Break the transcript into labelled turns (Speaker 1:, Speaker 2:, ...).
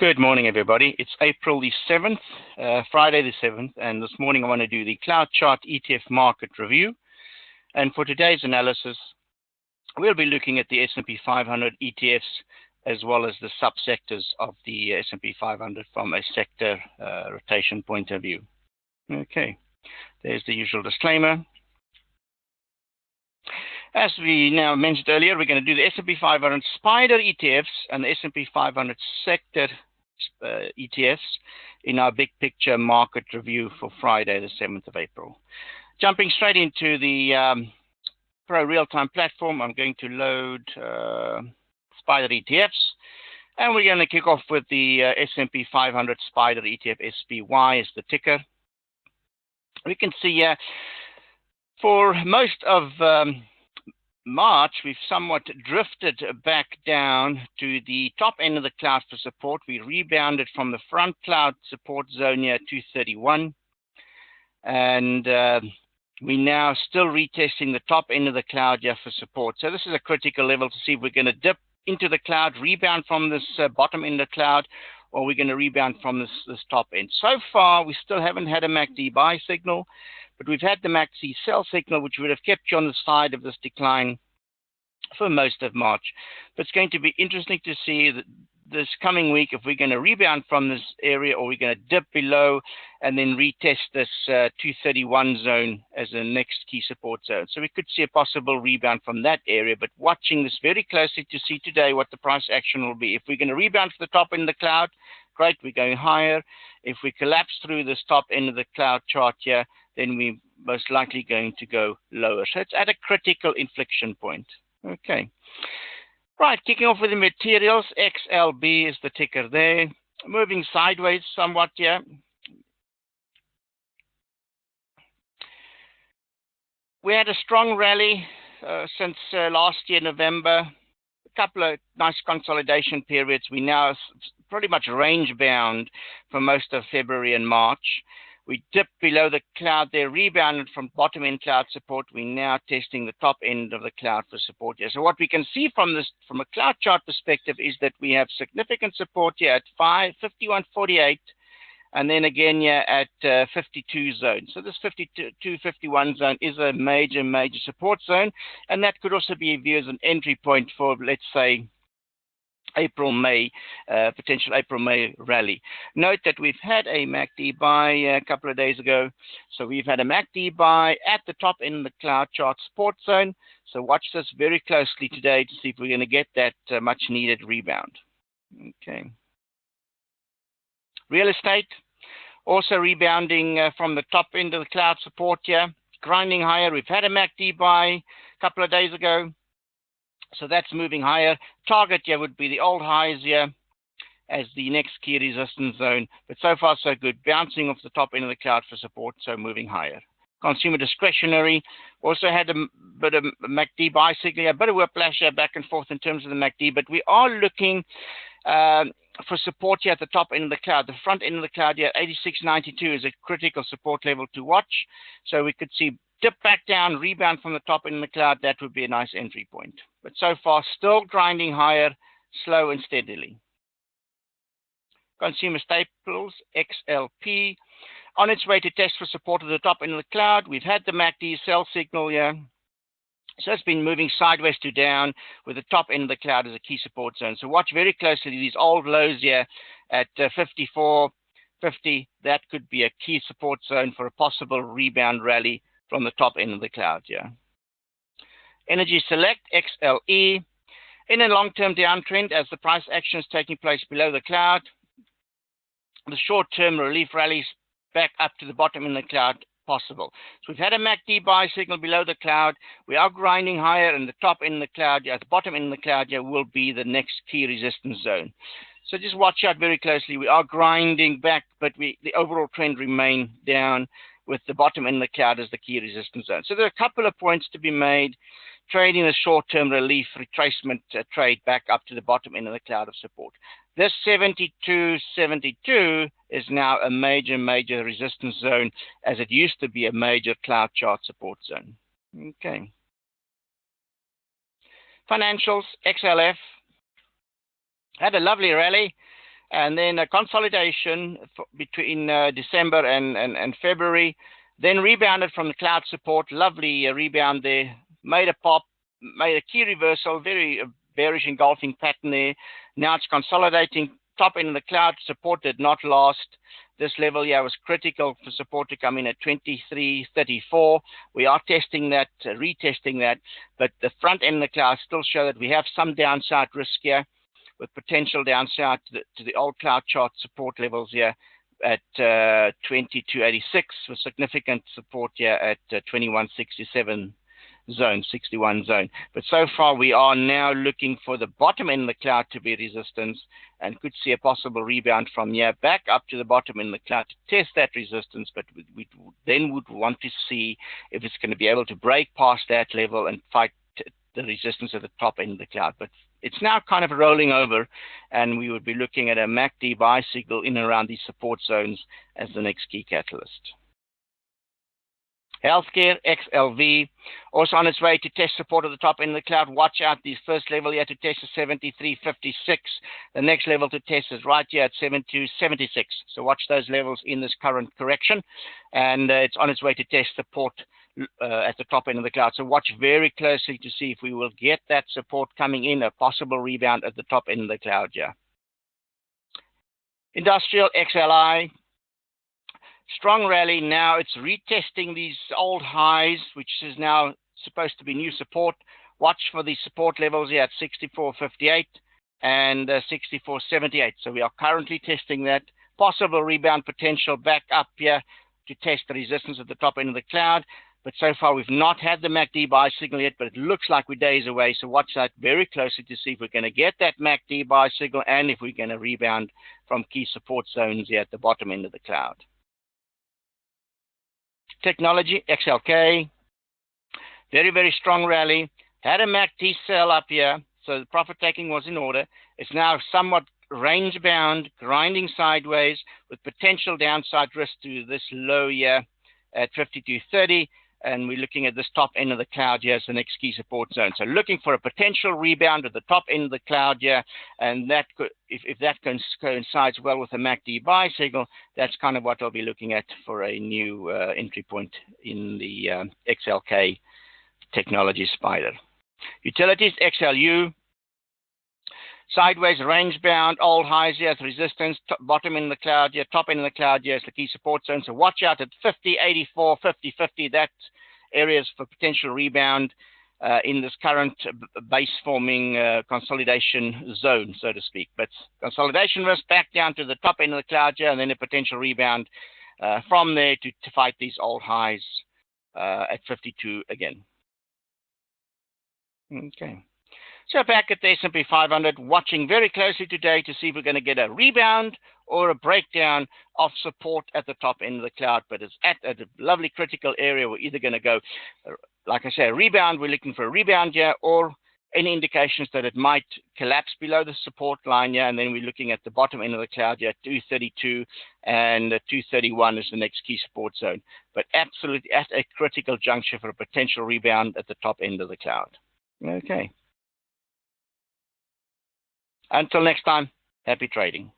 Speaker 1: Good morning, everybody. It's April the 7th, Friday the 7th, and this morning I want to do the Cloud Chart ETF market review. And for today's analysis, we'll be looking at the S&P 500 ETFs as well as the subsectors of the S&P 500 from a sector rotation point of view. Okay, there's the usual disclaimer. As we now mentioned earlier, we're going to do the S&P 500 SPDR ETFs and the S&P 500 sector ETFs in our big picture market review for Friday, the 7th of April. Jumping straight into the Pro real-time platform, I'm going to load SPDR ETFs, and we're going to kick off with the S&P 500 SPDR ETF. SPY is the ticker. We can see for most of March, we've somewhat drifted back down to the top end of the cloud for support. We rebounded from the front cloud support zone here at 231, and we're now still retesting the top end of the cloud here for support. So this is a critical level to see if we're going to dip into the cloud, rebound from this bottom end of the cloud, or we're going to rebound from this top end. So far, we still haven't had a MACD buy signal, but we've had the MACD sell signal, which would have kept you on the side of this decline for most of March. But it's going to be interesting to see that this coming week if we're going to rebound from this area or we're going to dip below and then retest this 231 zone as the next key support zone. So we could see a possible rebound from that area, but watching this very closely to see today what the price action will be. If we're going to rebound to the top end of the cloud, great, we're going higher. If we collapse through this top end of the cloud chart here, then we're most likely going to go lower. So it's at a critical inflection point. Okay. Right, kicking off with the materials, XLB is the ticker there. Moving sideways somewhat here. We had a strong rally since last year, November. A couple of nice consolidation periods. We now pretty much range bound for most of February and March. We dipped below the cloud there, rebounded from bottom end cloud support. We're now testing the top end of the cloud for support here. So what we can see from this, from a cloud chart perspective, is that we have significant support here at 51.48, and then again here at 52 zone. So this 52.51 zone is a major support zone, and that could also be viewed as an entry point for, let's say, April-May, potential April-May rally. Note that we've had a MACD buy a couple of days ago. So we've had a MACD buy at the top end of the cloud chart support zone. So watch this very closely today to see if we're going to get that much needed rebound. Okay. Real estate, also rebounding from the top end of the cloud support here, grinding higher. We've had a MACD buy a couple of days ago. So that's moving higher. Target here would be the old highs here as the next key resistance zone. But so far, so good. Bouncing off the top end of the cloud for support, so moving higher. Consumer discretionary also had a bit of MACD buy signal, a bit of whiplash here back and forth in terms of the MACD. But we are looking for support here at the top end of the cloud. The front end of the cloud here, 86.92, is a critical support level to watch. So we could see dip back down, rebound from the top end of the cloud. That would be a nice entry point. But so far, still grinding higher, slow and steadily. Consumer staples, XLP, on its way to test for support at the top end of the cloud. We've had the MACD sell signal here. So it's been moving sideways to down with the top end of the cloud as a key support zone. So watch very closely these old lows here at 54.50. That could be a key support zone for a possible rebound rally from the top end of the cloud here. Energy Select, XLE, in a long-term downtrend as the price action is taking place below the cloud. The short-term relief rallies back up to the bottom end of the cloud possible. So we've had a MACD buy signal below the cloud. We are grinding higher, and the top end of the cloud, at the bottom end of the cloud here, will be the next key resistance zone. So just watch out very closely. We are grinding back, but the overall trend remain down with the bottom end of the cloud as the key resistance zone. So there are a couple of points to be made. Trading the short-term relief retracement trade back up to the bottom end of the cloud of support. This 72.72 is now a major resistance zone, as it used to be a major cloud chart support zone. Okay. Financials, XLF, had a lovely rally. and then a consolidation between December and February, then rebounded from the cloud support. Lovely rebound there, made a pop, made a key reversal, very bearish engulfing pattern there. Now it's consolidating. Top end of the cloud support did not last. This level here was critical for support to come in at 23.34. We are testing that, retesting that, but the front end of the cloud still show that we have some downside risk here, with potential downside to the old cloud chart support levels here at 22.86, with significant support here at 21.67 zone, 61 zone. But so far we are now looking for the bottom end of the cloud to be resistance, and could see a possible rebound from here back up to the bottom end of the cloud to test that resistance. But we then would want to see if it's going to be able to break past that level and fight the resistance at the top end of the cloud. But it's now kind of rolling over, and we would be looking at a MACD buy signal in and around these support zones as the next key catalyst. Healthcare, XLV, also on its way to test support at the top end of the cloud. Watch out, this first level here to test is 73.56. The next level to test is right here at 72.76. So watch those levels in this current correction. And it's on its way to test support at the top end of the cloud. So watch very closely to see if we will get that support coming in, a possible rebound at the top end of the cloud here. Industrial, XLI. Strong rally. Now it's retesting these old highs, which is now supposed to be new support. Watch for the support levels here at 64.58 and 64.78. So we are currently testing that. Possible rebound potential back up here to test the resistance at the top end of the cloud. But so far we've not had the MACD buy signal yet, but it looks like we're days away. So watch that very closely to see if we're going to get that MACD buy signal and if we're going to rebound from key support zones here at the bottom end of the cloud. Technology, XLK, very, very strong rally. Had a MACD sell up here, so the profit taking was in order. It's now somewhat range bound, grinding sideways with potential downside risk to this low here at 52.30. And we're looking at this top end of the cloud here as the next key support zone. So looking for a potential rebound at the top end of the cloud here, and that could, if that coincides well with a MACD buy signal, that's kind of what I'll be looking at for a new entry point in the XLK technology spider. Utilities, XLU. Sideways, range bound, old highs here at resistance, bottom in the cloud here, top end of the cloud here is the key support zone. So watch out at 50.84, 50.50, that areas for potential rebound in this current base forming consolidation zone, so to speak. But consolidation risk back down to the top end of the cloud here, and then a potential rebound from there to fight these old highs at 52 again. Okay. So back at the S&P 500, watching very closely today to see if we're going to get a rebound or a breakdown of support at the top end of the cloud. But it's at a lovely critical area. We're either going to go, like I say, a rebound. We're looking for a rebound here, or any indications that it might collapse below the support line here. And then we're looking at the bottom end of the cloud here, 232 and 231 is the next key support zone. But absolutely at a critical juncture for a potential rebound at the top end of the cloud. Okay. Until next time, happy trading.